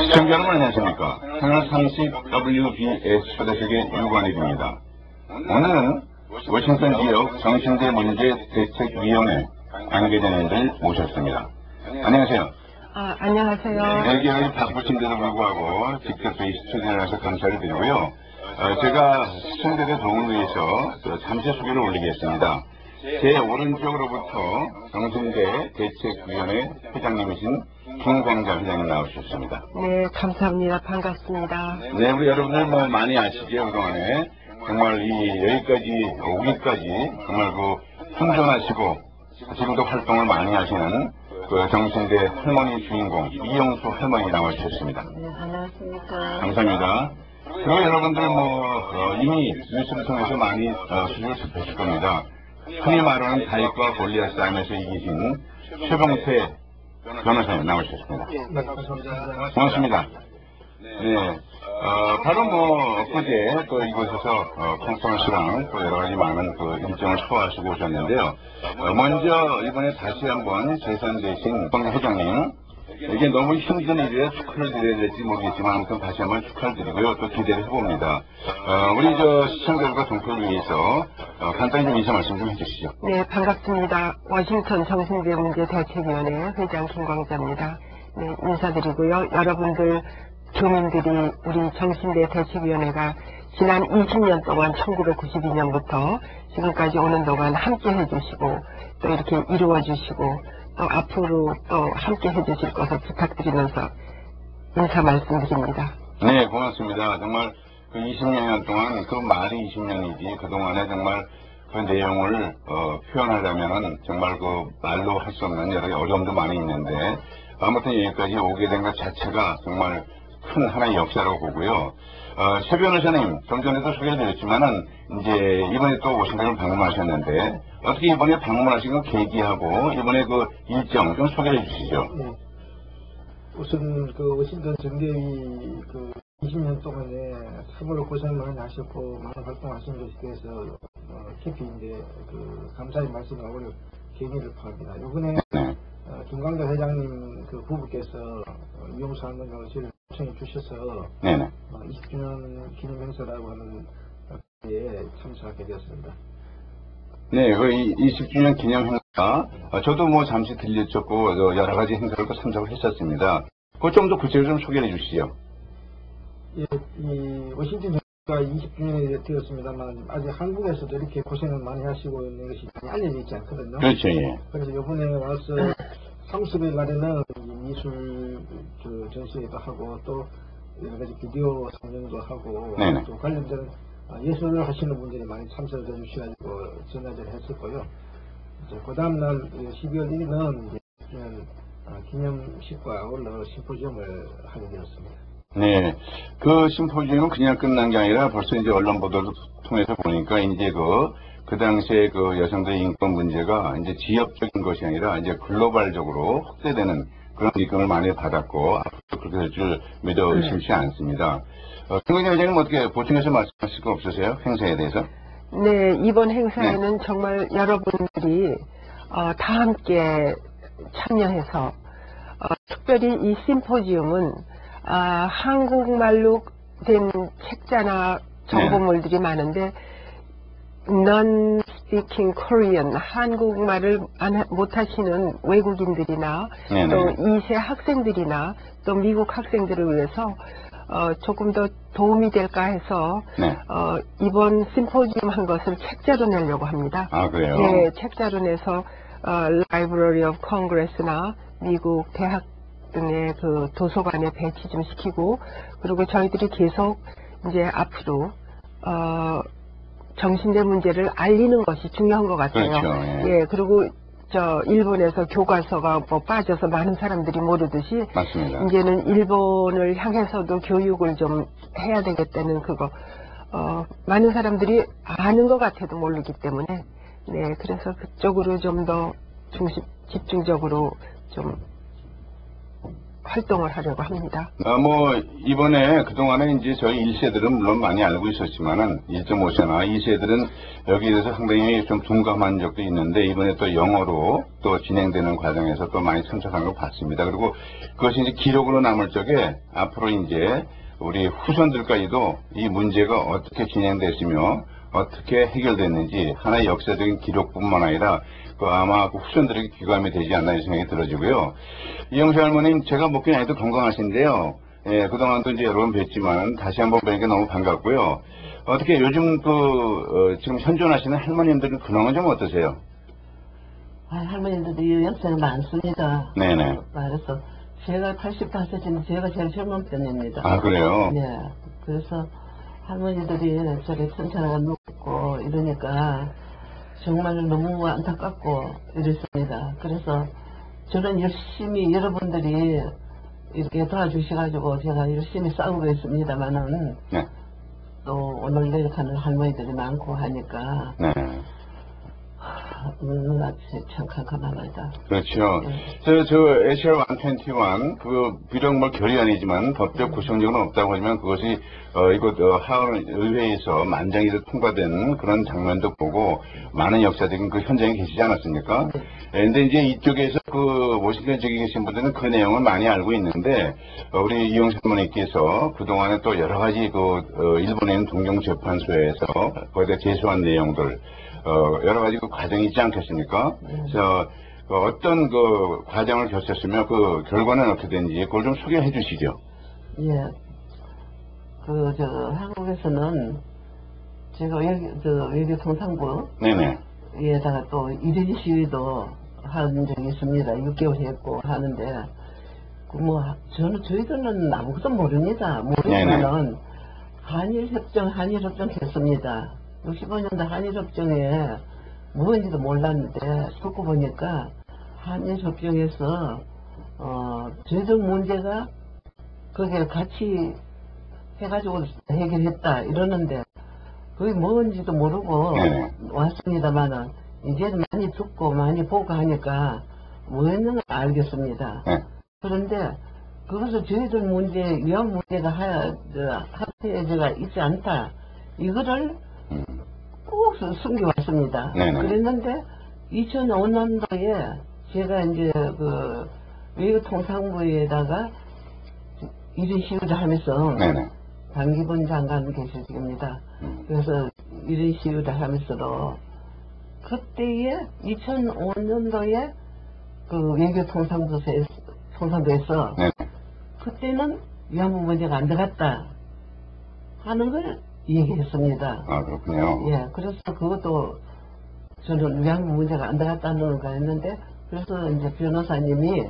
시청자 여러분 안녕하십니까. 채널 30 WBS 초대석의 유관일입니다. 오늘은 워싱턴 지역 정신대 문제 대책위원회 관계자님들 모셨습니다. 안녕하세요. 안녕하세요. 대기업이 바쁘신데도 불구하고 직접 저희 스튜디오에 와서 감사를 드리고요. 제가 시청자들의 도움을 위해서 잠시 소개를 올리겠습니다. 제 오른쪽으로부터 정신대 대책위원회 회장님이신 김광자 회장님 나오셨습니다. 네, 감사합니다. 반갑습니다. 네, 우리 여러분들 많이 아시죠? 그동안에 정말 여기까지 오기까지 정말 hun전하시고 지금도 활동을 많이 하시는 정신대 할머니 주인공 이영수 할머니 나와주셨습니다. 네, 안녕하십니까. 감사합니다. 그리고 여러분들 이미 뉴스를 통해서 많이 수주를 접하실 겁니다. 흔히 말하는 다윗과 골리앗 싸움에서 이기신 최봉태 변호사님 나오셨습니다. 네, 감사합니다. 고맙습니다. 네, 바로 엊그제 이곳에서 컨퍼런스랑 여러 가지 많은 일정을 소화하시고 오셨는데요. 먼저 이번에 다시 한번 재선되신 황 회장님, 이게 너무 힘든 일이라 축하를 드려야 될지 모르겠지만 아무튼 다시 한번 축하를 드리고요. 또 기대를 해봅니다. 우리 시청자들과 동포를 위해서 간단히 좀 인사 말씀 좀 해주시죠. 네, 반갑습니다. 워싱턴 정신대 문제 대책위원회 회장 김광자입니다. 네, 인사드리고요. 여러분들 교민들이 우리 정신대 대책위원회가 지난 20년 동안 1992년부터 지금까지 오는 동안 함께 해주시고 또 이렇게 이루어주시고 또 앞으로 또 함께 해주실 것을 부탁드리면서 인사 말씀드립니다. 네, 고맙습니다. 정말 20년 동안 말이 20년이지 그동안에 정말 그 내용을 표현하려면 정말 말로 할 수 없는 여러 어려움도 많이 있는데 아무튼 여기까지 오게 된 것 자체가 정말 큰 하나의 역사라고 보고요. 최 변호사님, 좀 전에도 소개를 드렸지만은, 이제, 이번에 또 워싱턴을 방문하셨는데, 어떻게 이번에 방문하신 건 계기하고, 이번에 일정 좀 소개해 주시죠. 네. 우선, 워싱턴 정대위 20년 동안에 참으로 고생 많이 하셨고, 많은 활동하신 것에 대해서, 깊이인데, 감사의 말씀을 오늘 계기를 표합니다. 이번에, 네. 김광자 회장님 부부께서 이용수 할머니가 저를 초청해 주셔서 네네. 20주년 기념 행사라고 하는 에 참석하게 되었습니다. 네, 20주년 기념 행사, 저도 잠시 들렸었고 여러 가지 행사를 또 참석을 했었습니다. 그거 좀 더 구체적으로 좀 소개해 주시죠. 예, 이 워싱턴 정부가 20주년이 되었습니다만 아직 한국에서도 이렇게 고생을 많이 하시고 있는 것이 많이 알려져 있지 않거든요. 그렇죠, 예. 그래서 이번에 와서 30일 날에는 미술 전시회도 하고 또 여러 가지 비디오 상영도 하고 네네. 또 관련된 예술을 하시는 분들이 많이 참석해 주셔가지고 전화를 했었고요. 그 다음날 12월 1일은 기념식과 아울러 심포지엄을 하게 되었습니다. 네, 그 심포지엄은 그냥 끝난 게 아니라 벌써 이제 언론 보도를 통해서 보니까 이제 그 당시에 여성들의 인권 문제가 이제 지역적인 것이 아니라 이제 글로벌적으로 확대되는 그런 느낌을 많이 받았고 앞으로 그렇게 될 줄 믿어 의심치 않습니다. 김광자 회장님 어떻게 보충해서 말씀하실 거 없으세요? 행사에 대해서? 네, 이번 행사에는 네. 정말 여러분들이 다 함께 참여해서 특별히 이 심포지움은 한국말로 된 책자나 정보물들이 많은데 Non-speaking Korean, 한국말을 못하시는 외국인들이나 네네. 또 2세 학생들이나 또 미국 학생들을 위해서 조금 더 도움이 될까 해서 네. 이번 심포지움 한 것을 책자로 내려고 합니다. 아, 그래요? 네, 책자로 내서 Library of Congress나 미국 대학 등의 도서관에 배치 좀 시키고 그리고 저희들이 계속 이제 앞으로 정신대 문제를 알리는 것이 중요한 것 같아요. 그렇죠. 예. 예, 그리고 일본에서 교과서가 빠져서 많은 사람들이 모르듯이 맞습니다. 이제는 일본을 향해서도 교육을 좀 해야 되겠다는 많은 사람들이 아는 것 같아도 모르기 때문에 네, 그래서 그쪽으로 좀 더 집중적으로 좀 활동을 하려고 합니다. 이번에 그동안에 이제 저희 1세들은 물론 많이 알고 있었지만은 1.5세나 2세들은 여기에 대해서 상당히 좀 둔감한 적도 있는데 이번에 또 영어로 또 진행되는 과정에서 또 많이 참석한 걸 봤습니다. 그리고 그것이 이제 기록으로 남을 적에 앞으로 이제 우리 후손들까지도 이 문제가 어떻게 진행됐으며 어떻게 해결됐는지 하나의 역사적인 기록뿐만 아니라 아마 후손들에게 귀감이 되지 않나 이 생각이 들어지고요. 이영수 할머님, 제가 목격이 아니도 건강하신데요. 예, 그동안도 이제 여러 번 뵀지만 다시 한번 뵈니까 너무 반갑고요. 어떻게 요즘 지금 현존하시는 할머님들은 근황은 좀 어떠세요? 할머니들도 연세가 많습니다. 네네. 그래서 제가 85세인데 제가 제일 젊은 편입니다. 아, 그래요? 네. 그래서 할머니들이 저기 천천히가 눕고 이러니까 정말 너무 안타깝고 이랬습니다. 그래서 저는 열심히 여러분들이 이렇게 도와주셔가지고 제가 열심히 싸우고 있습니다만은 네. 또 오늘 내일 가는 할머니들이 많고 하니까 네. 눈앞이 참 캄캄합니다. 그렇죠. 네. 저 HR 121, 비록 결의안이지만 법적 구성력은 없다고 하지만 그것이, 이곳, 하원 의회에서 만장일로 통과된 그런 장면도 보고 많은 역사적인 그 현장에 계시지 않았습니까? 네. 근데 이제 이쪽에서 워싱턴 지역에 계신 분들은 그 내용을 많이 알고 있는데, 우리 이용수 할머니께서 그동안에 또 여러 가지 일본에 있는 동경재판소에서 거기다 제소한 내용들, 여러 가지 과정이 있지 않겠습니까? 그래서 어떤 과정을 거쳤으며 그 결과는 어떻게 됐는지 그걸 좀 소개해 주시죠. 예. 한국에서는 제가 외교통상부 네네. 에다가 또 1인 시위도 한 적이 있습니다. 6개월 했고 하는데, 저희들은 아무것도 모릅니다. 모르지만은 한일협정 했습니다. 65년도 한일협정에 뭔지도 몰랐는데 듣고 보니까 한일협정에서 저희들 문제가 그게 같이 해가지고 해결했다 이러는데 그게 뭔지도 모르고 왔습니다만은 이제 많이 듣고 많이 보고 하니까 뭐였는지 알겠습니다. 그런데 그것을 저희들 문제 위안 문제가 합의가 있지 않다 이거를 꼭 숨겨왔습니다. 그랬는데 2005년도에 제가 이제 외교통상부에다가 1인 시위를 하면서 방기분 장관 계실 적입니다. 그래서 1인 시위를 하면서도 그때에 2005년도에 외교통상부에서 그때는 위안부 문제가 안 들어갔다 하는 걸 얘기했습니다. 아, 그렇군요. 예, 그래서 그것도 저는 위안부 문제가 안 들어갔다는 거 했는데, 그래서 이제 변호사님이,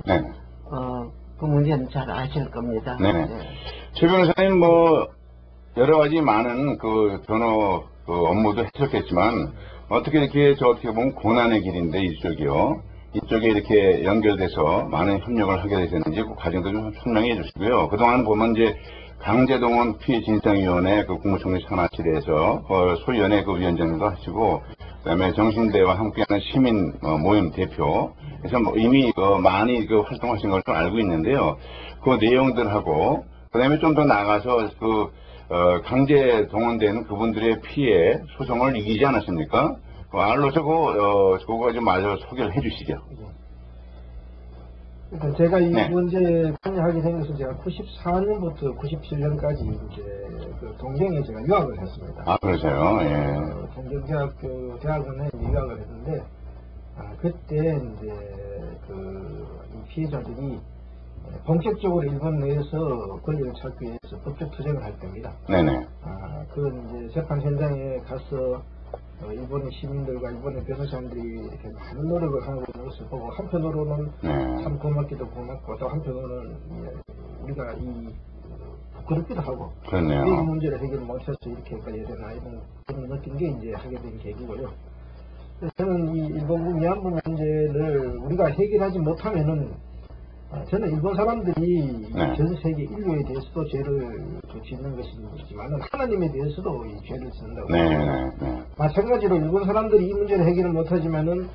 그 문제는 잘 아실 겁니다. 네. 최 변호사님, 여러 가지 많은 변호 업무도 했었겠지만, 어떻게 이렇게 어떻게 보면 고난의 길인데, 이쪽에 이렇게 연결돼서 많은 협력을 하게 되셨는지 그 과정도 좀 설명해 주시고요. 그동안 보면 이제 강제동원 피해 진상위원회 국무총리 산하실에서 소위원회 위원장도 하시고, 그다음에 정신대와 함께하는 시민 모임 대표, 그래서 이미 많이 활동하신 걸 좀 알고 있는데요. 그 내용들하고 그다음에 좀 더 나가서 강제 동원된 그분들의 피해 소송을 이기지 않았습니까? 알로서 그거 좀 마저 소개를 해주시죠. 그러니까 제가 이 문제에 관여하게 된 것은 제가 94년부터 97년까지 이제 동경에 제가 유학을 했습니다. 아, 그러세요? 예. 동경대학교 대학원에 유학을 했는데, 그때 이제 이 피해자들이 본격적으로 일본 내에서 권리를 찾기 위해서 법적 투쟁을 할 때입니다. 네네. 그건 이제 재판 현장에 가서 일본의 시민들과 일본의 변호사님들이 이렇게 많은 노력을 하고 있는 것을 보고 한편으로는 참 고맙기도 고맙고 또 한편으로는 우리가 부끄럽기도 하고 그렇네요. 이 문제를 해결 못해서 이렇게까지 해야 되나 이런 그런 느낀 게 이제 하게 된 계기고요. 저는 이 일본군 위안부 문제를 우리가 해결하지 못하면은 저는 일본 사람들이 전 세계 인류에 대해서도 죄를 짓는 것이지만 하나님에 대해서도 이 죄를 짓는다고 생각합니다. 마찬가지로 일본 사람들이 이 문제를 해결을 못하면은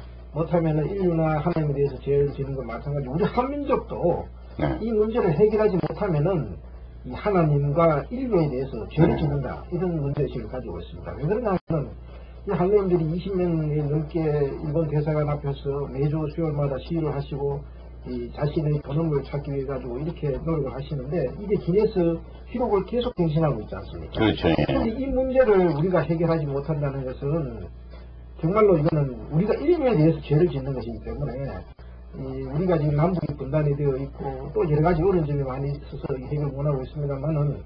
인류나 하나님에 대해서 죄를 짓는 건 마찬가지로 우리 한민족도 네. 이 문제를 해결하지 못하면은 이 하나님과 인류에 대해서 죄를 짓는다 이런 문제의식을 가지고 있습니다. 왜 그러냐 하면 이 할머니들이 20년 넘게 일본 대사관 앞에서 매주 수요일마다 시위를 하시고 이 자신의 본업을 찾기 위해 가지고 이렇게 노력을 하시는데 이게 기네스 기록을 계속 갱신하고 있지 않습니까? 그렇죠. 그런데 이 문제를 우리가 해결하지 못한다는 것은 정말로 이거는 우리가 인류에 대해서 죄를 짓는 것이기 때문에 우리가 지금 남북이 분단이 되어 있고 또 여러 가지 어려운 점이 많이 있어서 해결 못하고 있습니다만은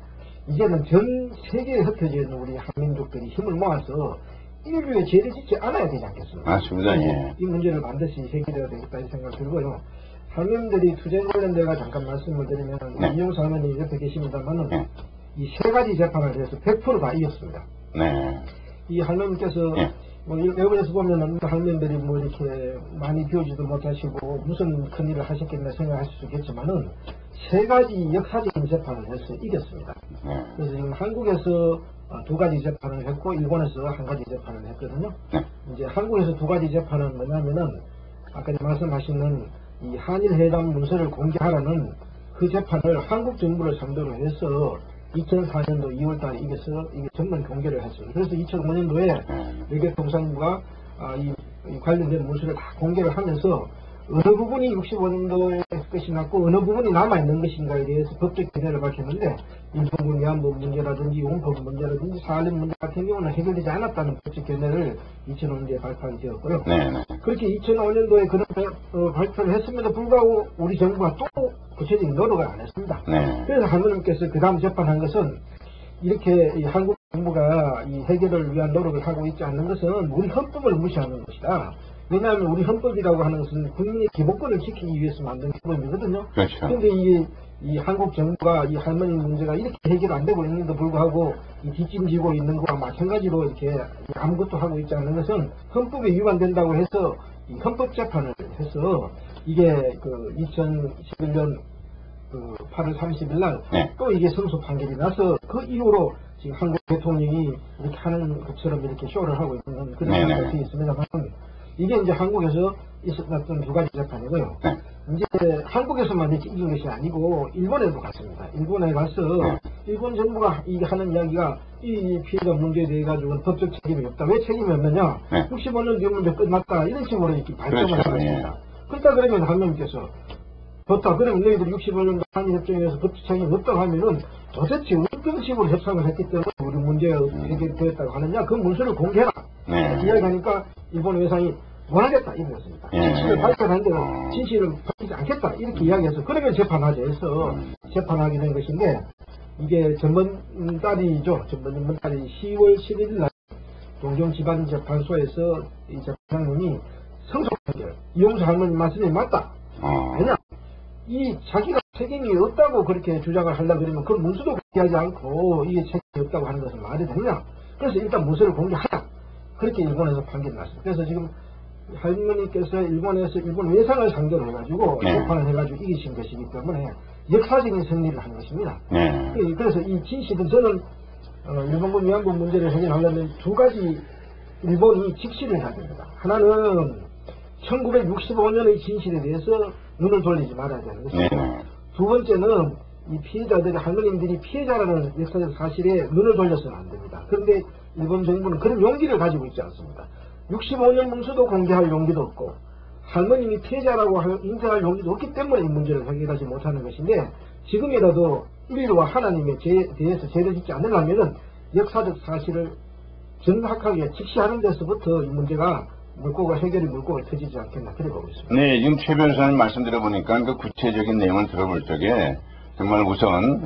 이제는 전 세계에 흩어져 있는 우리 한민족들이 힘을 모아서 인류의 죄를 짓지 않아야 되지 않겠습니까? 맞습니다. 예. 이 문제를 반드시 해결해야 되겠다 이 생각 들고요. 할머니들이 투쟁 관련돼가 잠깐 말씀을 드리면 네. 이용수 할머니 옆에 계십니다만은 네. 이 세 가지 재판을 해서 100% 다 이겼습니다. 네. 이 할머니께서 네. 뭐 외국에서 보면은 할머니들이 뭐 이렇게 많이 배우지도 못하시고 무슨 큰 일을 하셨겠나 생각하실 수 있겠지만은 세 가지 역사적인 재판을 해서 이겼습니다. 네. 그래서 지금 한국에서 두 가지 재판을 했고 일본에서 한 가지 재판을 했거든요. 네. 이제 한국에서 두 가지 재판은 뭐냐면은 아까 말씀하시는 이 한일 회담 문서를 공개하라는 그 재판을 한국 정부를 상대로 해서 2004년도 2월달에 이겨서 이게 전면 공개를 했습니다. 그래서 2005년도에 외교통상부가 이 관련된 문서를 다 공개를 하면서 어느 부분이 65년도에 끝이 났고 어느 부분이 남아있는 것인가에 대해서 법적 견해를 밝혔는데 인천군 위안부 문제라든지 용법 문제라든지 사할림 문제 같은 경우는 해결되지 않았다는 법적 견해를 2005년도에 발표하게 되었고요. 네. 그렇게 2005년도에 그런 발표를 했음에도 불구하고 우리 정부가 또 구체적인 노력을 안 했습니다. 네. 그래서 할머님께서 그 다음 재판한 것은 이렇게 이 한국 정부가 이 해결을 위한 노력을 하고 있지 않는 것은 우리 헌법을 무시하는 것이다. 왜냐하면 우리 헌법이라고 하는 것은 국민의 기본권을 지키기 위해서 만든 헌법이거든요. 그렇죠. 그런데 이 한국 정부가 이 할머니 문제가 이렇게 해결 안 되고 있는데도 불구하고 이 뒷짐지고 있는 거와 마찬가지로 이렇게 아무것도 하고 있지 않는 것은 헌법에 위반된다고 해서 이 헌법 재판을 해서 이게 그 2011년 그 8월 30일 날 또 네. 이게 승소 판결이 나서 그 이후로 지금 한국 대통령이 이렇게 하는 것처럼 이렇게 쇼를 하고 있는 그런 네네. 상황이 있습니다만 이게 이제 한국에서 있었던 두 가지 재판이고요. 네. 이제 한국에서만 이렇게 이긴 것이 아니고 일본에도 갔습니다. 일본에 가서 일본 정부가 이 하는 이야기가 이 피해자 문제에 대해 가지고는 법적 책임이 없다. 왜 책임이 없느냐? 네. 65년 뒤 문제 끝났다. 이런 식으로 이렇게 발표를 그렇죠. 하셨습니다. 그러다 그러면 할머니께서 좋다. 그러면 너희들이 65년도 한일협정에서 법적 책임이 없다고 하면은 도대체 어떤 식으로 협상을 했기 때문에 우리 문제가 해결되었다고 하느냐? 그 문서를 공개해라. 네. 이야기하니까 일본 외상이 원하겠다 이랬습니다. 진실을 발표하는데 진실을 밝히지 않겠다 이렇게 이야기해서 그러면 재판하자 해서 재판하게 된 것인데 이게 전번달이죠. 전번달이 10월 11일 날 동경지방재판소에서 이 재판장님이 성소 판결 이용수 할머니 말씀이 맞다. 왜냐 이 자기가 책임이 없다고 그렇게 주장을 하려고 그러면 그 문서도 공개하지 않고 이게 책임이 없다고 하는 것은 말이 되느냐. 그래서 일단 문서를 공개하라. 그렇게 일본에서 판결이 났습니다. 그래서 지금 할머니께서 일본에서 일본 외상을 상대로 해가지고 재판을 해가지고 이기신 것이기 때문에 역사적인 승리를 한 것입니다. 네. 그래서 이 진실은 저는 일본군 위안부 문제를 해결하려면 두 가지 일본이 직시를 해야 됩니다. 하나는 1965년의 진실에 대해서 눈을 돌리지 말아야 되는 것이고 두 번째는 이 피해자들이 할머님들이 피해자라는 역사적 사실에 눈을 돌려서는 안 됩니다. 그런데 일본 정부는 그런 용기를 가지고 있지 않습니다. 65년 문서도 공개할 용기도 없고 할머님이 피해자라고 인정할 용기도 없기 때문에 이 문제를 해결하지 못하는 것인데 지금이라도 인류와 하나님에 대해서 죄를 짓지 않으려면 역사적 사실을 정확하게 직시하는 데서부터 이 문제가 물꼬가 터지지 않겠나 그래 보고 있습니다. 네, 지금 최 변호사님 말씀드려보니까 그 구체적인 내용을 들어볼 적에 정말 우선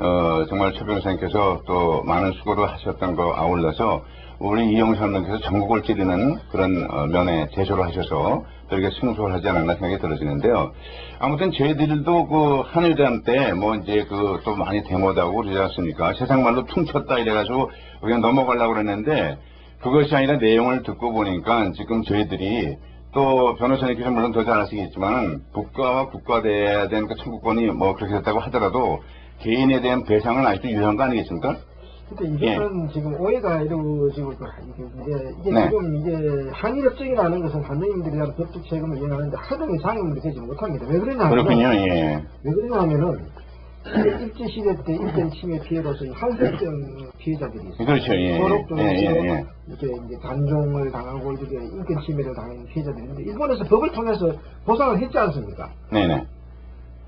정말 최 변호사님께서 또 많은 수고를 하셨던 거 아울러서 우리 이용수 선생님께서 전국을 찌르는 그런 면에 제소를 하셔서 이렇게 승소를 하지 않았나 생각이 들어지는데요. 아무튼 저희들도 그 한일대항 때 뭐 이제 그 또 많이 데모하고 그러지 않습니까? 세상 말로 퉁쳤다 이래가지고 그냥 넘어가려고 그랬는데 그것이 아니라 내용을 듣고 보니까 지금 저희들이 또 변호사님께서 물론 더 잘 아시겠지만 국가와 국가대에 대한 그 청구권이 뭐 그렇게 됐다고 하더라도 개인에 대한 배상은 아직도 유효한 거 아니겠습니까? 근데 이거는 지금 오해가 이루어지고 있고, 이게 네. 지금 이게 한일협정이라는 것은 한국인들에 대한 법적 책임을 이행하는데 하등의 장애물이 되지 못합니다. 왜 그러냐 하면, 그렇군요. 예. 왜 그러냐 하면은, 일제시대 때 인권 침해 피해로서 한국적 피해자들이 있어요. 그렇죠. 예. 소록적으로 이렇게 이제 단종을 당하고 이렇게 인권 침해를 당하는 피해자들이 있는데, 일본에서 법을 통해서 보상을 했지 않습니까? 네네.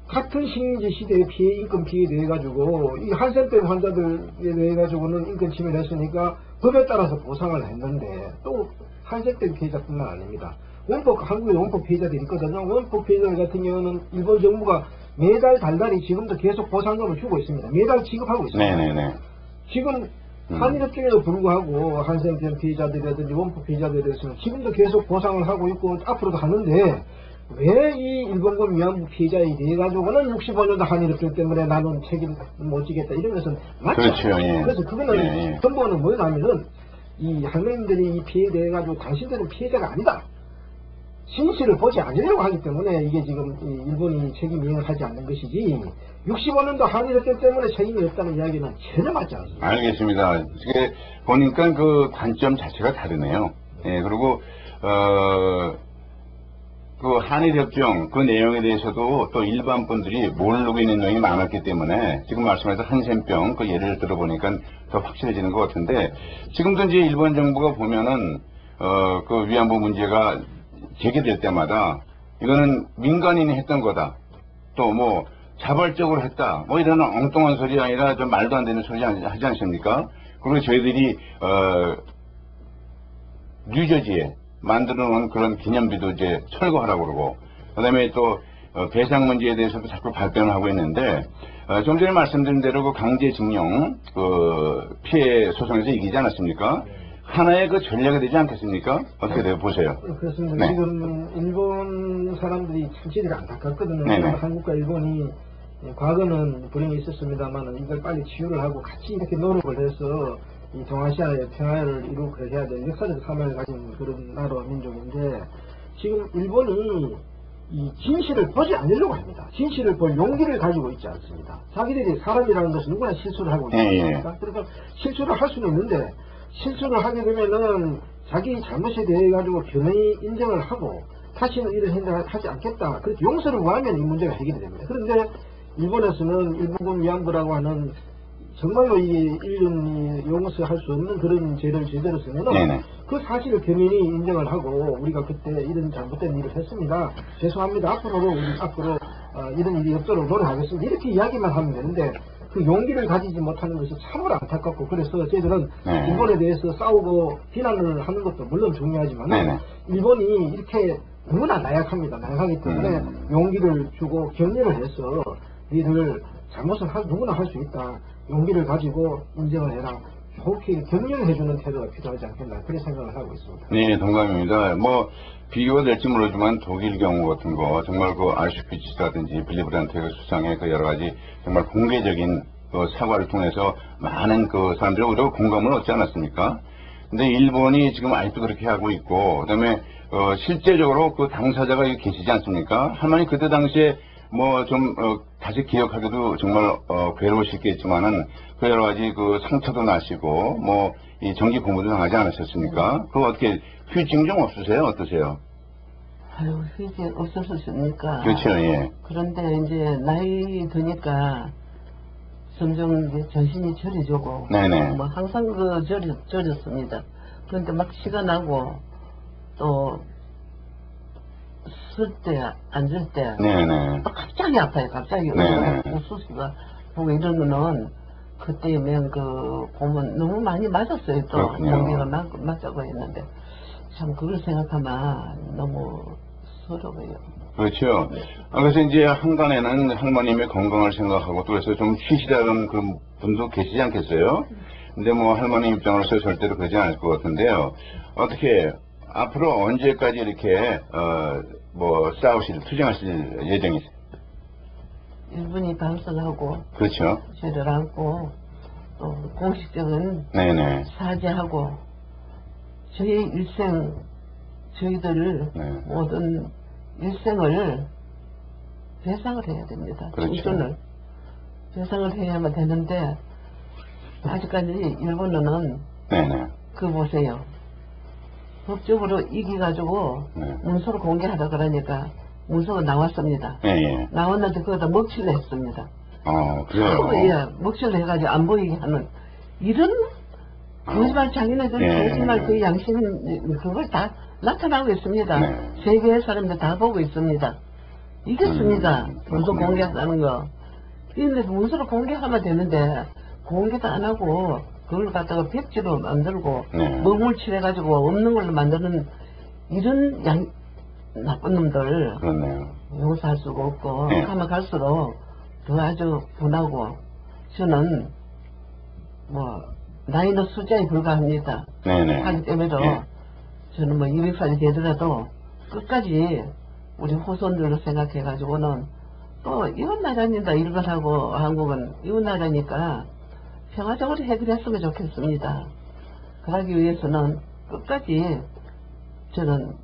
같은 식민지 시대의 피해, 인권 피해에 대해 가지고, 이 한센병 환자들에 대해 가지고는 인권 침해를 했으니까 법에 따라서 보상을 했는데, 또 한센병 피해자뿐만 아닙니다. 한국에 원폭 피해자들이 있거든요. 원폭 피해자들 같은 경우는 일본 정부가 매달 달달이 지금도 계속 보상금을 주고 있습니다. 매달 지급하고 있습니다. 네네네. 지금 한일협정에도 불구하고 한센병 피해자들이라든지 원폭 피해자들에 대해서는 지금도 계속 보상을 하고 있고 앞으로도 하는데, 왜 이 일본군 위안부 피해자에 대해 가지고는 65년도 한일협정 때문에 나는 책임 못 지겠다 이런 것은 맞죠. 그렇죠. 예. 그래서 그거는 근본은 뭐냐면은 이 할머님들이 이 피해에 대해 가지고 당신들은 피해자가 아니다. 진실을 보지 않으려고 하기 때문에 이게 지금 이 일본이 책임 이행을 하지 않는 것이지 65년도 한일협정 때문에 책임이 없다는 이야기는 전혀 맞지 않습니다. 알겠습니다. 이게 보니까 그 관점 자체가 다르네요. 예, 그리고 그 한일협정 그 내용에 대해서도 또 일반 분들이 모르고 있는 내용이 많았기 때문에 지금 말씀하신 한센병 그 예를 들어보니까 더 확실해지는 것 같은데, 지금도 이제 일본 정부가 보면은 그 위안부 문제가 제기될 때마다 이거는 민간인이 했던 거다, 또 뭐 자발적으로 했다, 뭐 이런 엉뚱한 소리 아니라 좀 말도 안 되는 소리 하지 않습니까? 그리고 저희들이 뉴저지에 만들어 놓은 그런 기념비도 이제 철거하라고 그러고, 그 다음에 또 배상 문제에 대해서도 자꾸 발표를 하고 있는데, 좀 전에 말씀드린 대로 그 강제징용 그 피해 소송에서 이기지 않았습니까? 하나의 그 전략이 되지 않겠습니까? 어떻게 보세요? 그렇습니다. 네. 지금 일본 사람들이 참 저희들이 안타깝거든요. 네네. 한국과 일본이 과거는 불행이 있었습니다만 이걸 빨리 치유를 하고 같이 이렇게 노력을 해서 이 동아시아의 평화를 이루고 해야 될 역사적 사명을 가진 그런 나라 민족인데, 지금 일본이 이 진실을 보지 않으려고 합니다. 진실을 볼 용기를 가지고 있지 않습니다. 자기들이 사람이라는 것은 누구나 실수를 하고 있지 않습니까? 그러니까 실수를 할 수는 있는데, 실수를 하게 되면은 자기 잘못에 대해 가지고 겸허히 인정을 하고 다시는 이런 행동을 하지 않겠다, 그렇게 용서를 구하면 이 문제가 해결이 됩니다. 그런데 일본에서는 일본군 위안부라고 하는 정말로 이게 인륜이 용서할 수 없는 그런 죄를 제대로 쓰면은 그 사실을 겸연히 인정을 하고, 우리가 그때 이런 잘못된 일을 했습니다, 죄송합니다, 앞으로 이런 일이 없도록 노력하겠습니다, 이렇게 이야기만 하면 되는데 그 용기를 가지지 못하는 것이 참으로 안타깝고, 그래서 저희들은 일본에 대해서 싸우고 비난을 하는 것도 물론 중요하지만 일본이 이렇게 너무나 나약합니다. 나약하기 때문에 용기를 주고 격려를 해서 니들 잘못은 누구나 할 수 있다, 용기를 가지고 인정을 해라, 좋게 격려를 해주는 태도가 필요하지 않겠나, 그런 생각을 하고 있습니다. 네, 동감입니다. 뭐 비교가 될지 모르지만 독일 경우 같은 거 정말 그 아슈피츠라든지 빌리브란트 수상의 그 여러 가지 정말 공개적인 그 사과를 통해서 많은 그 사람들이 오히려 공감을 얻지 않았습니까? 근데 일본이 지금 아직도 그렇게 하고 있고, 그다음에 실제적으로 그 당사자가 계시지 않습니까? 할머니 그때 당시에 뭐 좀 다시 기억하기도 정말 괴로우시겠지만은 그 여러 가지 그 상처도 나시고 뭐 이 정기 공부도 당하지 않으셨습니까? 그거 어떻게 휴증 좀 없으세요? 어떠세요? 아유, 휴증 없었습니까? 그렇죠, 예. 그런데 이제 나이 드니까 점점 이제 정신이 저려지고, 네네. 뭐 항상 그 저렸습니다. 그런데 막 시가 나고 또 쓸 때, 앉을 때, 네네. 갑자기 아파요, 갑자기. 수수가 보고 이러면은, 그때면 보면 너무 많이 맞았어요, 또. 공기가 맞자고 했는데. 참, 그걸 생각하면 너무 서러워요. 그렇죠. 그래서 이제 한간에는 할머님의 건강을 생각하고 또 그래서 좀 쉬시라는 그 분도 계시지 않겠어요? 근데 뭐 할머니 입장으로서 절대로 그러지 않을 것 같은데요. 어떻게, 앞으로 언제까지 이렇게 뭐 투쟁하실 예정이세요? 일본이 방송하고, 그렇죠. 죄를 안고, 또 공식적인 네네. 사죄하고, 저희 일생, 저희들 모든 일생을 배상을 해야 됩니다. 그렇죠. 청춘을 배상을 해야만 되는데, 아직까지 일본어는 네네. 그 보세요. 법적으로 이기가지고 네. 문서로 공개하다 그러니까 문서가 나왔습니다. 예, 예. 나왔는데 그거다 먹칠을 했습니다. 그래요. 예, 먹칠을 해가지고 안 보이게 하는 이런 거짓말 자기네들 예. 거짓말 그 양심은 그걸 다 나타나고 있습니다. 네. 세계의 사람들 다 보고 있습니다. 이겼습니다. 문서 그렇군요. 공개하는 거. 근데 문서로 공개하면 되는데 공개도 안 하고 그걸 갖다가 백지로 만들고 네. 먹물 칠해가지고 없는 걸로 만드는 이런 나쁜 놈들 그렇네요. 용서할 수가 없고 네. 가면 갈수록 더 아주 분하고 저는 뭐 나이는 숫자에 불과합니다. 네네. 하기 때문에도 예. 저는 뭐 200살이 되더라도 끝까지 우리 후손들로 생각해가지고는 또 이웃 나라입니다. 일본하고 한국은 이웃 나라니까 평화적으로 해결했으면 좋겠습니다. 그러기 위해서는 끝까지 저는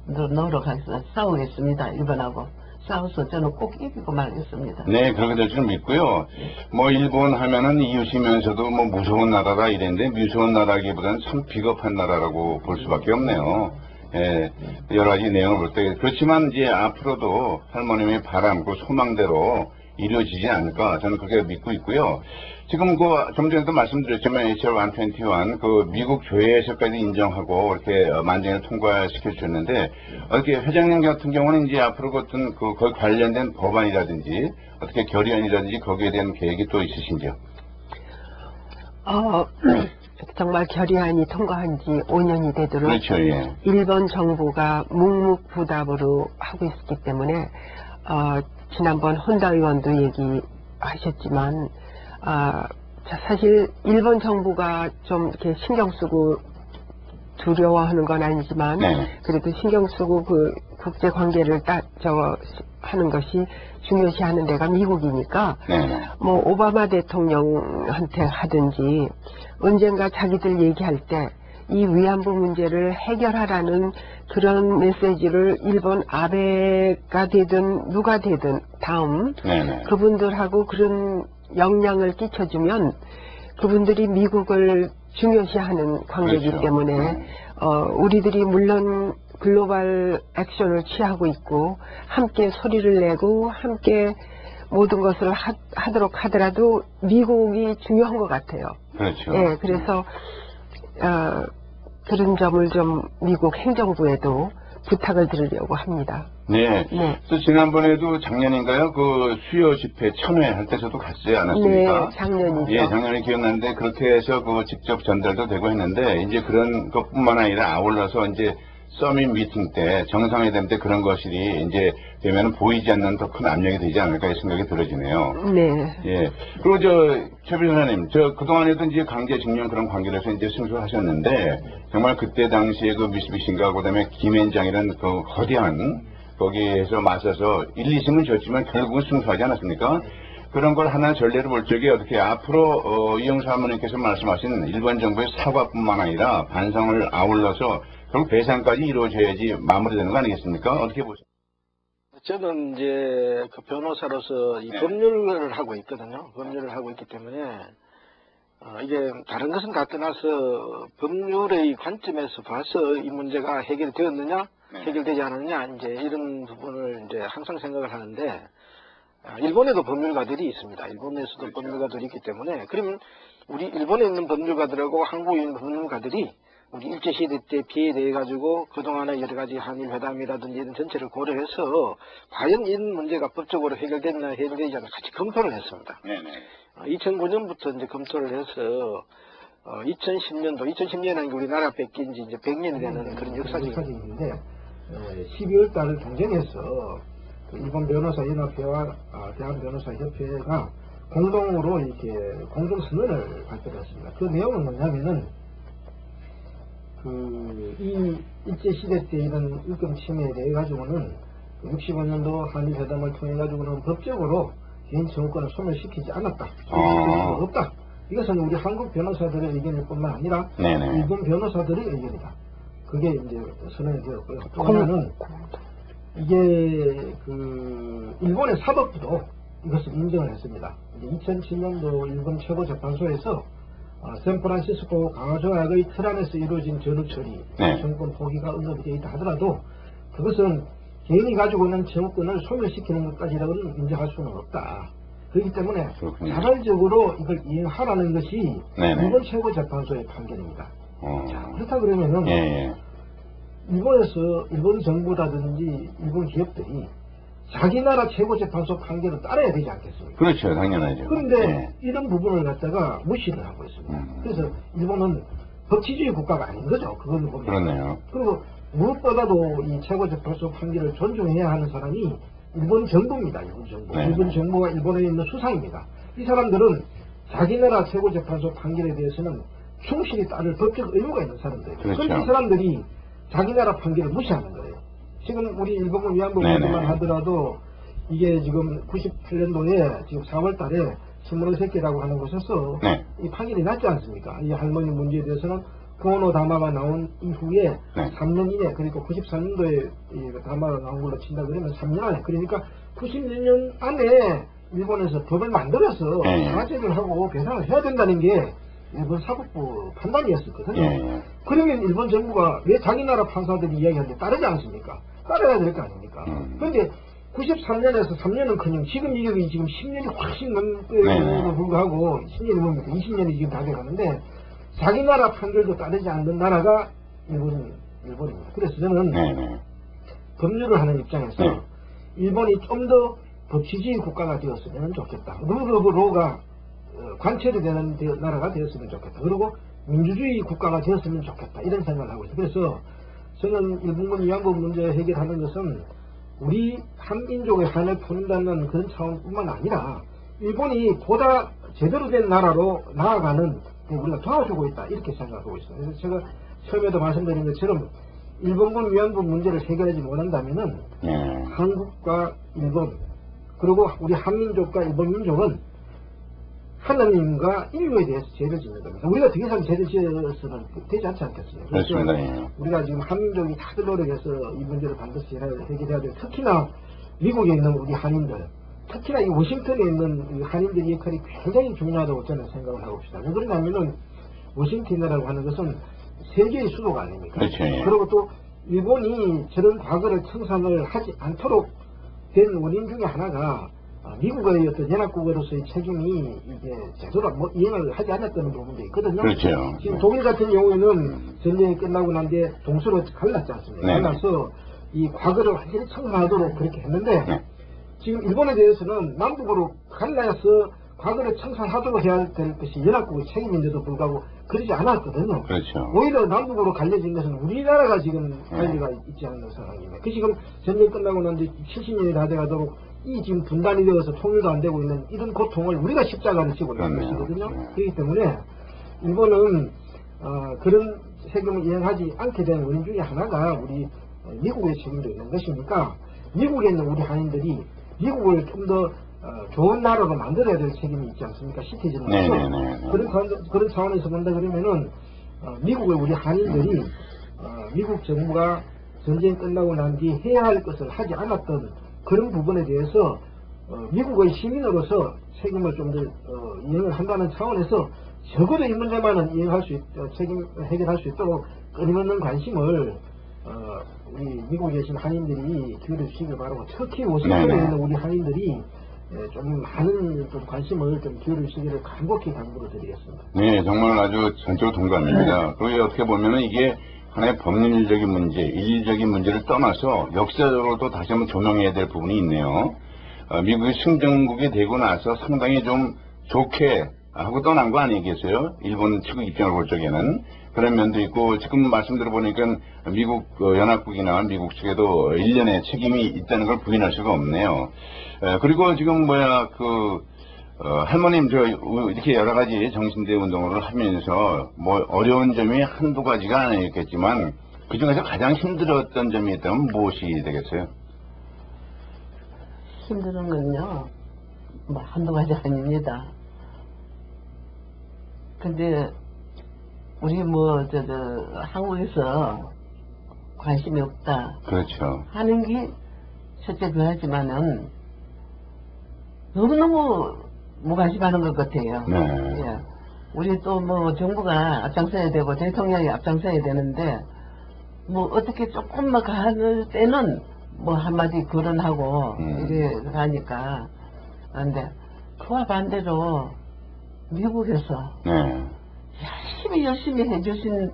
노력해서 싸우겠습니다. 일본하고 싸워서 저는 꼭 이기고 말겠습니다. 네, 그렇게 될 줄 믿고요. 뭐 일본 하면은 이웃이면서도 뭐 무서운 나라라 이랬는데 무서운 나라기보다는 참 비겁한 나라라고 볼 수밖에 없네요. 예, 여러 가지 내용을 볼 때 그렇지만 이제 앞으로도 할머님의 바람, 그 소망대로 이루어지지 않을까 저는 그렇게 믿고 있고요. 지금 그 좀 전에도 말씀드렸지만 HR 121 그 미국 조회에서까지 인정하고 이렇게 만장을 통과시켜 주셨는데 어떻게 회장님 같은 경우는 이제 앞으로 어떤 그 거기 관련된 법안이라든지 어떻게 결의안이라든지 거기에 대한 계획이 또 있으신지요? 정말 결의안이 통과한 지 5년이 되도록 그렇죠, 예. 일본 정부가 묵묵부답으로 하고 있기 때문에 지난번 혼다 의원도 얘기하셨지만 사실 일본 정부가 좀 이렇게 신경 쓰고 두려워하는 건 아니지만 네. 그래도 신경 쓰고 그 국제 관계를 하는 것이 중요시하는 데가 미국이니까 네. 뭐 오바마 대통령한테 하든지 언젠가 자기들 얘기할 때 이 위안부 문제를 해결하라는 그런 메시지를 일본 아베가 되든 누가 되든 다음 네네. 그분들하고 그런 영향을 끼쳐주면 그분들이 미국을 중요시하는 관계이기 그렇죠. 때문에 우리들이 물론 글로벌 액션을 취하고 있고 함께 소리를 내고 함께 모든 것을 하도록 하더라도 미국이 중요한 것 같아요. 그렇죠. 예, 그래서 그런 점을 좀 미국 행정부에도 부탁을 드리려고 합니다. 네. 네. 또 지난번에도 작년인가요? 그 수요 집회 천회 할 때 저도 갔지 않았습니까? 네, 작년이죠. 예, 작년에 기억나는데 그렇게 해서 그 직접 전달도 되고 했는데 이제 그런 것뿐만 아니라 아울러서 이제 서밋 미팅 때 정상회담 때 그런 것이 이제 되면은 보이지 않는 더 큰 압력이 되지 않을까 이 생각이 들어지네요. 네. 예. 그리고 최 변호사님, 그동안에도 이제 강제징용 그런 관계에서 이제 승소하셨는데, 정말 그때 당시에 그 미쓰비시인가, 그 다음에 김앤장이라는 그 거대한, 거기에서 맞서서 1, 2승은 졌지만 결국은 승소하지 않았습니까? 그런 걸 하나 전례를 볼 적에 어떻게 앞으로, 이영수 할머니께서 말씀하신 일본 정부의 사과뿐만 아니라 반성을 아울러서 결국 배상까지 이루어져야지 마무리되는 거 아니겠습니까? 어떻게 보세요? 저는 이제 그 변호사로서 이 네. 법률을 하고 있거든요. 법률을 하고 있기 때문에 이게 다른 것은 다 떠나서 법률의 관점에서 봐서 이 문제가 해결되었느냐, 네. 해결되지 않았느냐 이제 이런 부분을 이제 항상 생각을 하는데 일본에도 법률가들이 있습니다. 일본에서도 그렇죠. 법률가들이 있기 때문에 그러면 우리 일본에 있는 법률가들하고 한국에 있는 법률가들이 우리 일제시대 때 피해에 대해 가지고 그동안의 여러 가지 한일 회담이라든지 이런 전체를 고려해서 과연 이 문제가 법적으로 해결됐나 해결되지 않나 같이 검토를 했습니다. 네네. 2009년부터 이제 검토를 해서 2010년에 우리나라 뺏긴 지 이제 100년이 되는 그런 역사적인 역사적인데 12월 달을 경쟁해서 그 일본 변호사 연합회와 대한 변호사 협회가 공동으로 이렇게 공동 선언을 발표했습니다. 그 내용은 뭐냐면은 이 일제시대 때 이런 일금 침해에 대해 가지고는 65년도 한일 회담을 통해 가지고는 법적으로 개인 청구권을 소멸시키지 않았다. 없다. 이것은 우리 한국 변호사들의 의견일 뿐만 아니라 네네. 일본 변호사들의 의견이다. 그게 이제 선언이 되었고요. 또 하나는 이게 일본의 사법부도 이것을 인정을 했습니다. 2007년도 일본 최고재판소에서 샌프란시스코 강화조약의 틀 안에서 이루어진 전후 처리, 네. 정권 포기가 언급이 되어 있다 하더라도 그것은 개인이 가지고 있는 채무권을 소멸시키는 것까지라고는 인정할 수는 없다. 그렇기 때문에 그렇군요. 자발적으로 이걸 이행하라는 것이 네네. 일본 최고재판소의 판결입니다. 자, 그렇다 그러면은 예, 예. 일본에서 일본 정부라든지 일본 기업들이 자기 나라 최고재판소 판결을 따라야 되지 않겠습니까? 그렇죠. 당연하죠. 그런데 예. 이런 부분을 갖다가 무시를 하고 있습니다. 그래서 일본은 법치주의 국가가 아닌 거죠. 그걸 보면. 그렇네요. 그리고 무엇보다도 이 최고재판소 판결을 존중해야 하는 사람이 일본 정부입니다. 일본 정부. 네. 일본 정부가 일본에 있는 수상입니다. 이 사람들은 자기 나라 최고재판소 판결에 대해서는 충실히 따를 법적 의무가 있는 사람들이에요. 그렇죠. 그런데 이 사람들이 자기 나라 판결을 무시하는 거예요. 지금 우리 일본군 위안부 문제만 하더라도 이게 지금 98년도에 지금 4월 달에 스무르세키라고 하는 곳에서 네. 이 판결이 났지 않습니까? 이 할머니 문제에 대해서는 고노 다마가 나온 이후에 네. 3년 이내, 그러니까 93년도에 이 다마가 나온 걸로 친다 그러면 3년 안에, 그러니까 91년 안에 일본에서 법을 만들어서 네. 사죄를 하고 배상을 해야 된다는 게 일본 사법부 판단이었었거든요. 예. 그러면 일본 정부가 왜 자기 나라 판사들이 이야기하는데 따르지 않습니까? 따라야 될 거 아닙니까? 그런데 93년에서 3년은커녕 지금 이력이 지금 10년이 훨씬 넘게도 불구하고 10년이 뭡니까? 20년이 지금 다 돼가는데 자기 나라 판결도 따르지 않는 나라가 일본입니다. 그래서 저는 법률을 하는 입장에서 일본이 좀 더 법치주의 국가가 되었으면 좋겠다. 룰 오브 로가 관철이 되는 나라가 되었으면 좋겠다. 그리고 민주주의 국가가 되었으면 좋겠다. 이런 생각을 하고 있어요. 그래서 저는 일본군 위안부 문제 해결하는 것은 우리 한민족의 한을 푸는다는 그런 차원뿐만 아니라 일본이 보다 제대로 된 나라로 나아가는 우리가 도와주고 있다. 이렇게 생각하고 있습니다. 그래서 제가 처음에도 말씀드린 것처럼 일본군 위안부 문제를 해결하지 못한다면은 한국과 일본 그리고 우리 한민족과 일본 민족은 하나님과 인류에 대해서 죄를 짓는 겁니다. 우리가 더 이상 죄를 지어서는 되지 않지 않겠습니까? 그렇습니다. 우리가 지금 한민족이 다들 노력해서 이 문제를 반드시 해결해야 돼요. 특히나 미국에 있는 우리 한인들, 특히나 이 워싱턴에 있는 한인들의 역할이 굉장히 중요하다고 저는 생각을 하고 있습니다. 왜 그러냐면은 워싱턴이라고 하는 것은 세계의 수도가 아닙니까? 그렇죠. 그리고 또 일본이 저런 과거를 청산을 하지 않도록 된 원인 중에 하나가 미국의 어떤 연합국으로서의 책임이 이게 제대로 이행을 하지 않았다는 부분도 있거든요. 그렇죠. 지금 독일 같은 경우에는 전쟁이 끝나고 난 뒤에 동서로 갈랐지 않습니까? 갈라서 이 과거를 완전히 청산하도록 그렇게 했는데 지금 일본에 대해서는 남북으로 갈라서 과거를 청산하도록 해야 될 것이 연합국의 책임인데도 불구하고 그러지 않았거든요. 그렇죠. 오히려 남북으로 갈려진 것은 우리나라가 지금 관리가 있지 않는 상황입니다. 그 지금 전쟁 끝나고 난 뒤 70년이 다 돼가도록 이 지금 분단이 되어서 통일도 안 되고 있는 이런 고통을 우리가 십자가를 지고 있는 것이거든요. 그렇기 때문에 일본은 그런 세금을 이행하지 않게 된 원인 중에 하나가 우리 미국의 책임도 있는 것이니까 미국에 있는 우리 한인들이 미국을 좀 더 좋은 나라로 만들어야 될 책임이 있지 않습니까? 시티즌으로서. 그런 차원에서 본다 그러면은 미국의 우리 한인들이 미국 정부가 전쟁 끝나고 난 뒤 해야 할 것을 하지 않았던 그런 부분에 대해서 미국의 시민으로서 책임을 좀 더 이행을 한다는 차원에서 적어도 이 문제만은 이행할 수 책임 해결할 수 있도록 끊임없는 관심을 우리 미국에 계신 한인들이 기울여 주시길 바라고, 특히 워싱턴에 있는 우리 한인들이 좀 많은 좀 관심을 좀 기울여 주시기를 간곡히 당부를 드리겠습니다. 네, 정말 아주 전적으로 동감입니다. 그리고 어떻게 보면은 이게 하나의 법률적인 문제, 일률적인 문제를 떠나서 역사적으로도 다시 한번 조명해야 될 부분이 있네요. 미국이 승전국이 되고 나서 상당히 좀 좋게 하고 떠난 거 아니겠어요? 일본 측의 입장을 볼 적에는. 그런 면도 있고, 지금 말씀 들어보니까 미국 연합국이나 미국 측에도 일련의 책임이 있다는 걸 부인할 수가 없네요. 그리고 지금 할머님, 이렇게 여러 가지 정신대 운동을 하면서 어려운 점이 한두 가지가 아니겠지만, 그 중에서 가장 힘들었던 점이 있다면 무엇이 되겠어요? 힘든 건요, 한두 가지 아닙니다. 근데, 우리 한국에서 관심이 없다. 그렇죠. 하는 게 첫째 그하지만은, 너무너무 무관심하는 것 같아요. 네. 예. 우리 또 뭐 정부가 앞장서야 되고 대통령이 앞장서야 되는데 뭐 어떻게 조금만 가는 때는 뭐 한마디 거론하고 이래 가니까 근데 그와 반대로 미국에서 네. 열심히 해주신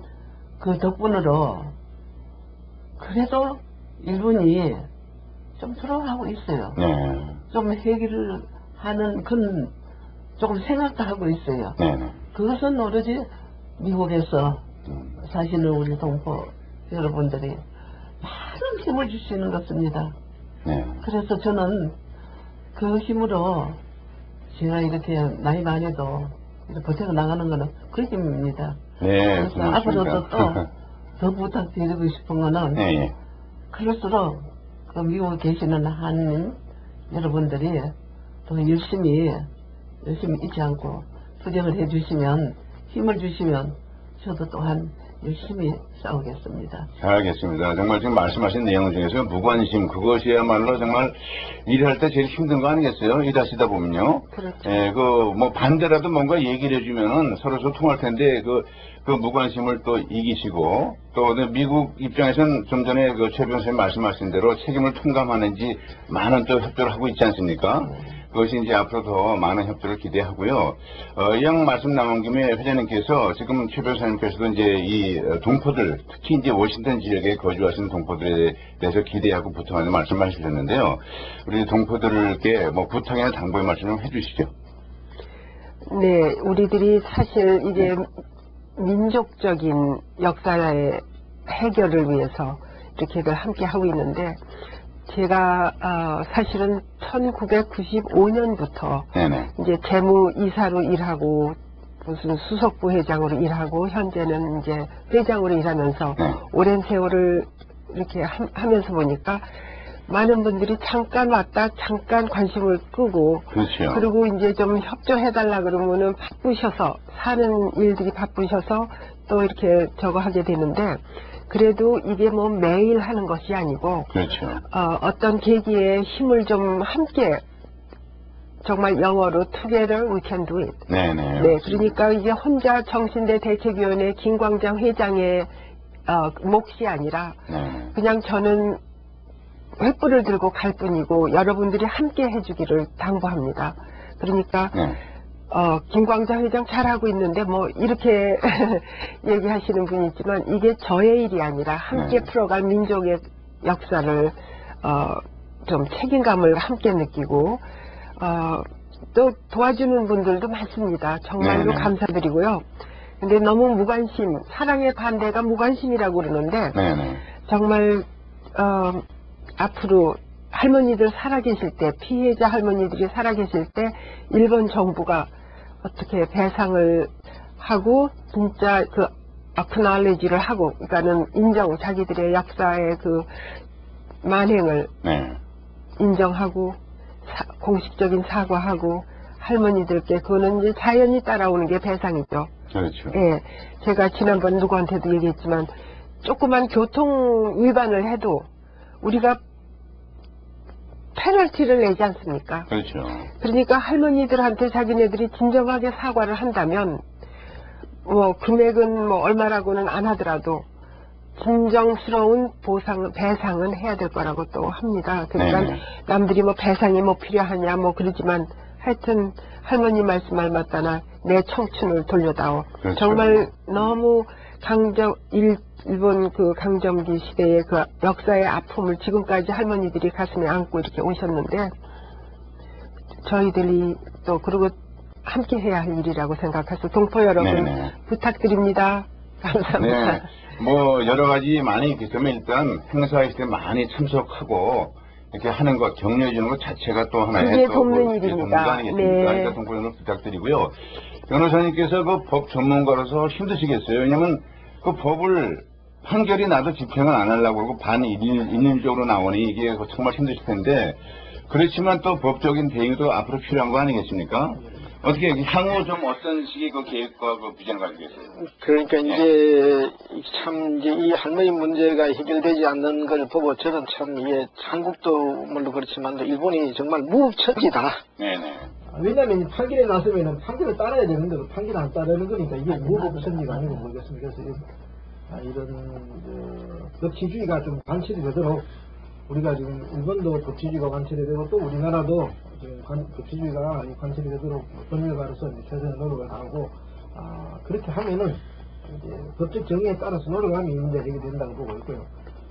그 덕분으로 그래도 일본이 좀 들어가고 있어요. 네. 좀 해결을 하는 그런 조금 생각도 하고 있어요. 네. 그것은 오로지 미국에서 사시는 우리 동포 여러분들이 많은 힘을 주시는 것입니다. 네. 그래서 저는 그 힘으로 제가 이렇게 나이 많이도 이렇게 버텨 나가는 거는 그 힘입니다. 네. 그래서 고맙습니다. 앞으로도 또 더 부탁드리고 싶은 거는 네. 그럴수록 그 미국에 계시는 한인 여러분들이 더 열심히 잊지 않고 투쟁을 해주시면 힘을 주시면 저도 또한 열심히 싸우겠습니다. 잘하겠습니다. 정말 지금 말씀하신 내용 중에서 무관심 그것이야말로 정말 일할 때 제일 힘든 거 아니겠어요? 일하시다 보면요. 그렇죠. 예, 뭐 반대라도 뭔가 얘기를 해주면은 서로 소통할 텐데 그 무관심을 또 이기시고 또 미국 입장에서는 좀 전에 그 최 변호사님 말씀하신 대로 책임을 통감하는지 많은 또 협조를 하고 있지 않습니까? 그것이 이제 앞으로 더 많은 협조를 기대하고요. 이왕 말씀 나온 김에 회장님께서 지금 최 변호사님께서도 이제 이 동포들, 특히 이제 워싱턴 지역에 거주하시는 동포들에 대해서 기대하고 부탁하는 말씀을 하셨는데요. 우리 동포들께 뭐 부탁이나 당부의 말씀 좀 해주시죠. 네, 우리들이 사실 이게 민족적인 역사의 해결을 위해서 이렇게들 함께 하고 있는데 제가 사실은 1995년부터 네네. 이제 재무이사로 일하고 무슨 수석부 회장으로 일하고 현재는 이제 회장으로 일하면서 네. 오랜 세월을 이렇게 하면서 보니까 많은 분들이 잠깐 왔다 잠깐 관심을 끄고 그렇죠. 그리고 이제 좀 협조해달라 그러면은 바쁘셔서 사는 일들이 바쁘셔서 또 이렇게 저거 하게 되는데 그래도 이게 뭐 매일 하는 것이 아니고 그렇죠. 어떤 계기에 힘을 좀 함께 정말 영어로 together we can do it. 네네. 네, 그러니까 이게 혼자 정신대 대책위원회 김광장 회장의 몫이 아니라 네. 그냥 저는 횃불을 들고 갈 뿐이고 여러분들이 함께 해주기를 당부합니다. 그러니까 네. 김광장 회장 잘하고 있는데 뭐 이렇게 얘기하시는 분이 있지만 이게 저의 일이 아니라 함께 풀어갈 민족의 역사를 좀 책임감을 함께 느끼고 또 도와주는 분들도 많습니다. 정말로 네네. 감사드리고요. 근데 너무 무관심, 사랑의 반대가 무관심이라고 그러는데 네네. 정말 앞으로 할머니들 살아계실 때, 피해자 할머니들이 살아계실 때 일본 정부가 어떻게 배상을 하고 진짜 그 acknowledge를 하고, 그러니까는 인정, 자기들의 역사의 그 만행을 네. 인정하고 공식적인 사과하고 할머니들께 그거는 이제 자연히 따라오는 게 배상이죠. 그렇죠. 예, 제가 지난번 누구한테도 얘기했지만 조그만 교통 위반을 해도 우리가 페널티를 내지 않습니까? 그렇죠. 그러니까 할머니들한테 자기네들이 진정하게 사과를 한다면 뭐 금액은 뭐 얼마라고는 안 하더라도 진정스러운 배상은 해야 될 거라고 또 합니다. 그러니까 네네. 남들이 뭐 배상이 뭐 필요하냐 뭐 그러지만 하여튼 할머니 말씀을 맞다나 내 청춘을 돌려다오. 그렇죠. 정말 너무 일본 그 강점기 시대의 그 역사의 아픔을 지금까지 할머니들이 가슴에 안고 이렇게 오셨는데 저희들이 또 그리고 함께 해야 할 일이라고 생각해서 동포 여러분 네네. 부탁드립니다. 감사합니다. 네. 뭐 여러 가지 많이 있기 때문에 일단 행사에 때 많이 참석하고 이렇게 하는 것 격려해 주는 것 자체가 또 하나의 그게 또 돕는 그게 일입니다. 돕는 거 아니겠습니까? 네. 그러니까 동포 여러분 부탁드리고요. 변호사님께서 그 법 전문가로서 힘드시겠어요. 왜냐면 그 법을 판결이 나도 집행을 안 하려고 그러고 반인륜적으로 나오니 이게 정말 힘드실 텐데 그렇지만 또 법적인 대응도 앞으로 필요한 거 아니겠습니까? 어떻게 향후 좀 어떤 식의 그 계획과 그 비전을 가지고 계세요? 그러니까 이제 참 이제 이 할머니 문제가 해결되지 않는 걸 보고 저는 참 이게 한국도 물론 그렇지만 일본이 정말 무법천지다. 네네. 왜냐하면 판결에 나서면은 판결을 따라야 되는데 판결을 안 따르는 거니까 이게 무법천지가 아니고 모르겠습니다. 그래서 이런 법치주의가 좀 관철이 되도록 우리가 지금 일본도 법치주의가 관철이 되고 또 우리나라도 지금 법치주의가 관철이 되도록 법률가로서 최선의 노력을 다하고 그렇게 하면은 이제 법적 정의에 따라서 노력하면 이 문제가 해결된다고 보고 있고요.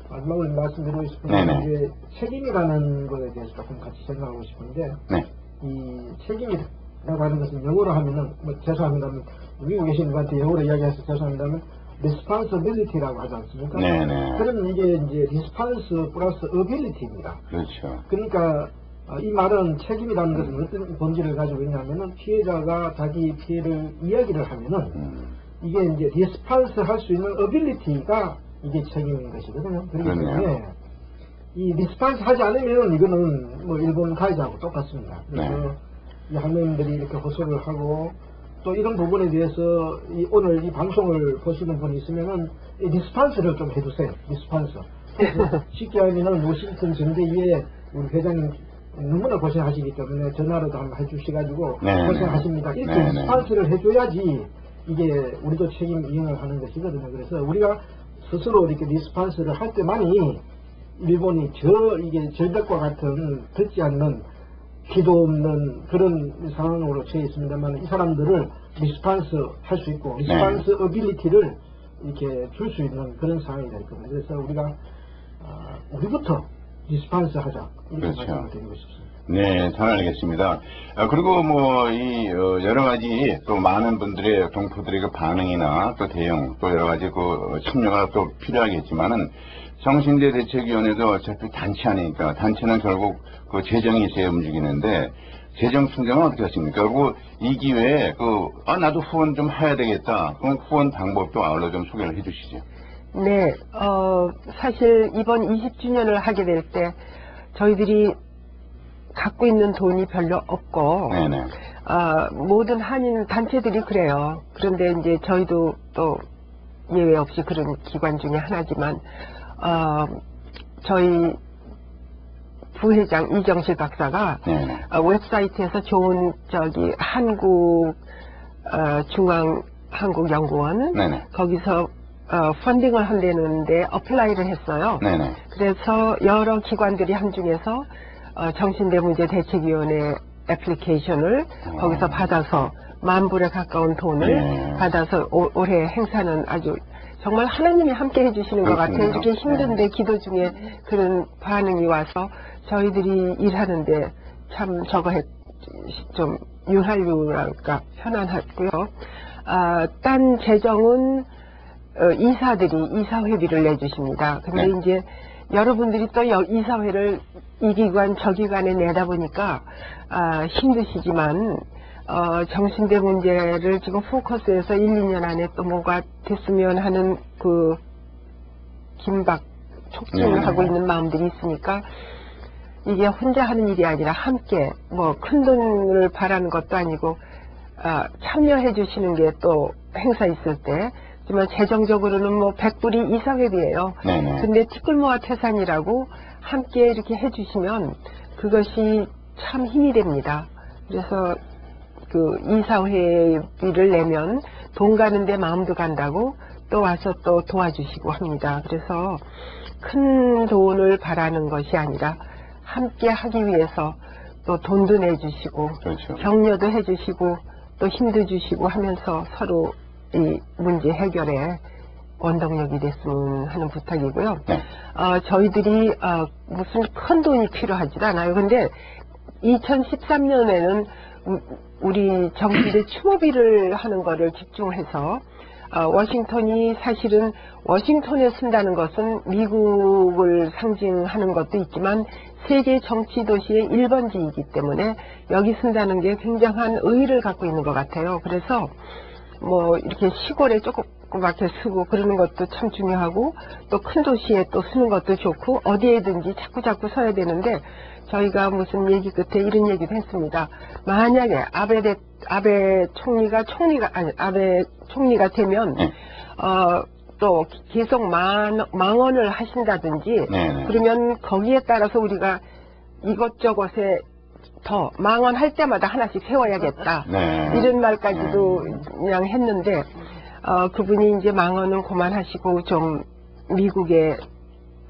마지막으로 말씀드리고 싶은 건 이제 책임이라는 것에 대해서 조금 같이 생각하고 싶은데 네. 이 책임이라고 하는 것은 영어로 하면은 죄송합니다면 미국에 계신 분한테 영어로 이야기해서 죄송합니다면 responsibility라고 하지 않습니까? 네네. 그러면 이게 이제 response 플러스 ability입니다. 그렇죠. 그러니까 이 말은 책임이라는 것은 어떤 본질을 가지고 있냐면은 피해자가 자기 피해를 이야기를 하면은 이게 이제 response 할 수 있는 ability가 이게 책임인 것이거든요. 그렇기 때문에 이 response 하지 않으면 이거는 뭐 일본 가해자하고 똑같습니다. 그래서 이 할머님들이 이렇게 호소를 하고 또 이런 부분에 대해서 오늘 이 방송을 보시는 분이 있으면은 이 리스판스를 좀 해주세요. 리스판스. 쉽게 하면은 워싱턴 정대위에 우리 회장님 너무나 고생하시기 때문에 전화로도 한번 해주셔가지고 고생하십니다. 이렇게 리스판스를 해줘야지 이게 우리도 책임 이행을 하는 것이거든요. 그래서 우리가 스스로 이렇게 리스판스를 할 때만이 일본이 이게 절벽과 같은 듣지 않는 기도 없는 그런 상황으로 처해 있습니다만 이 사람들을 리스판스 할 수 있고 리스판스 어빌리티를 이렇게 줄 수 있는 그런 상황이 될 겁니다. 그래서 우리가 우리부터 리스판스 하자 이렇게 말씀을 드리고 싶습니다. 네, 잘 알겠습니다. 그리고 뭐 이 여러 가지 또 많은 분들의 동포들의 그 반응이나 또 대응 또 여러 가지 그 참여가 또 필요하겠지만은 정신대 대책위원회도 어차피 단체 아니니까 단체는 결국 그 재정이 있어야 움직이는데 재정 충정은 어떻게 하십니까? 그리고 이 기회에 나도 후원 좀 해야 되겠다. 그럼 후원 방법도 아울러 좀 소개를 해주시죠. 네, 사실 이번 20주년을 하게 될 때 저희들이 갖고 있는 돈이 별로 없고 모든 한인 단체들이 그래요. 그런데 이제 저희도 또 예외 없이 그런 기관 중에 하나지만 저희 부회장 이정실 박사가 웹사이트에서 좋은 한국연구원 거기서 펀딩을 한다는데 어플라이를 했어요. 그래서 여러 기관들이 한중에서 정신대 문제 대책위원회 애플리케이션을 거기서 받아서 10,000불에 가까운 돈을 받아서 올해 행사는 아주 정말 하나님이 함께 해주시는 것 같아요. 이렇게 힘든데 기도 중에 그런 반응이 와서 저희들이 일하는데 참 좀 윤활유랄까 편안했고요. 딴 재정은 이사회비를 내주십니다. 근데 이제 여러분들이 또 이사회를 이 기관 저 기관에 내다 보니까 힘드시지만 정신대 문제를 지금 포커스에서 1, 2년 안에 또 뭐가 됐으면 하는 그 긴박 촉진을 하고 있는 마음들이 있으니까 이게 혼자 하는 일이 아니라 함께 뭐 큰 돈을 바라는 것도 아니고 참여해 주시는 게 또 행사 있을 때 하지만 재정적으로는 뭐 100불이 이사회비예요. 근데 티끌모아 태산이라고 함께 이렇게 해주시면 그것이 참 힘이 됩니다. 그래서 그 이사회비를 내면 돈 가는데 마음도 간다고 또 와서 또 도와주시고 합니다. 그래서 큰 돈을 바라는 것이 아니라 함께 하기 위해서 또 돈도 내주시고 격려도 해주시고 또 힘도 주시고 하면서 서로 이 문제 해결에 원동력이 됐으면 하는 부탁이고요. 저희들이 무슨 큰 돈이 필요하지 않아요. 근데 2013년에는 우리 정신대 추모비를 하는 거를 집중해서 워싱턴이 사실은 워싱턴에 쓴다는 것은 미국을 상징하는 것도 있지만 세계 정치 도시의 1번지이기 때문에 여기 쓴다는 게 굉장한 의의를 갖고 있는 것 같아요. 그래서 뭐 이렇게 시골에 조그맣게 쓰고 그러는 것도 참 중요하고 또 큰 도시에 또 쓰는 것도 좋고 어디에든지 자꾸 써야 되는데 저희가 무슨 얘기 끝에 이런 얘기도 했습니다. 만약에 아베 총리가 되면 또 계속 망언을 하신다든지 그러면 거기에 따라서 우리가 이것저것에 더 망언할 때마다 하나씩 세워야겠다. 이런 말까지도 그냥 했는데 그분이 이제 망언은 그만하시고 좀 미국의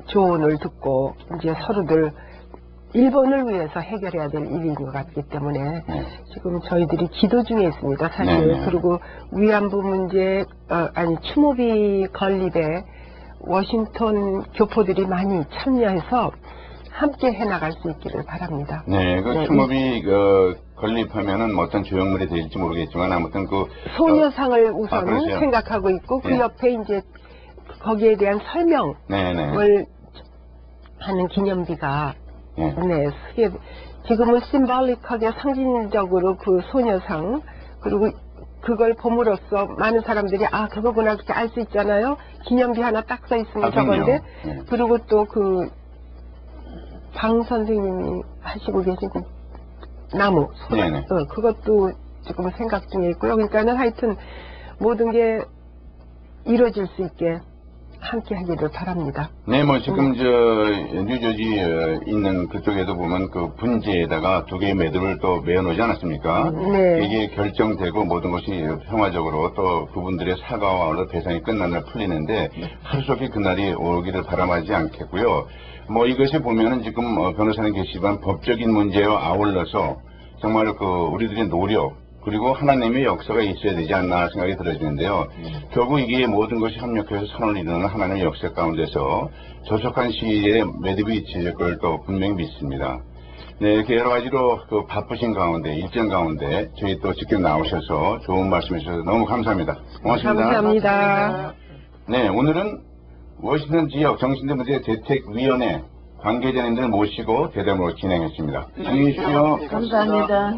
조언을 듣고 이제 서로들 일본을 위해서 해결해야 될 일인 것 같기 때문에 지금 저희들이 기도 중에 있습니다. 사실. 그리고 위안부 문제 추모비 건립에 워싱턴 교포들이 많이 참여해서 함께 해나갈 수 있기를 바랍니다. 네, 추모비 건립하면은 어떤 조형물이 될지 모르겠지만 아무튼 소녀상을 우선 생각하고 있고 그 옆에 이제 거기에 대한 설명을 하는 기념비가 지금은 심볼릭하게 상징적으로 그 소녀상 그리고 그걸 봄으로써 많은 사람들이 그거구나 그렇게 알 수 있잖아요. 기념비 하나 딱 써 있으면 저건데 그리고 또 방 선생님이 하시고 계신 그 나무 그것도 지금 생각 중에 있고요. 그러니까는 하여튼 모든 게 이루어질 수 있게 함께 하기를 바랍니다. 네, 뭐 지금 뉴저지 있는 그쪽에도 보면 그 분지에다가 2개의 매듭을 또 메어놓지 않았습니까? 이게 결정되고 모든 것이 평화적으로 또 그분들의 사과와 배상이 끝난 날 풀리는데 하루속히 그날이 오기를 바람하지 않겠고요. 뭐 이것에 보면은 지금 변호사님 계시지만 법적인 문제와 아울러서 정말 우리들의 노력 그리고 하나님의 역사가 있어야 되지 않나 생각이 들어지는데요. 결국 이게 모든 것이 협력해서 선을 이루는 하나님의 역사 가운데서 조속한 시일에 매듭이 지을 걸 또 분명히 믿습니다. 네, 이렇게 여러 가지로 바쁘신 가운데, 일정 가운데 저희 또 직접 나오셔서 좋은 말씀 해주셔서 너무 감사합니다. 고맙습니다. 감사합니다. 네, 오늘은 워싱턴 지역 정신대 문제 대책위원회 관계자님들 모시고 대담으로 진행했습니다. 안녕히 계십시오. 감사합니다.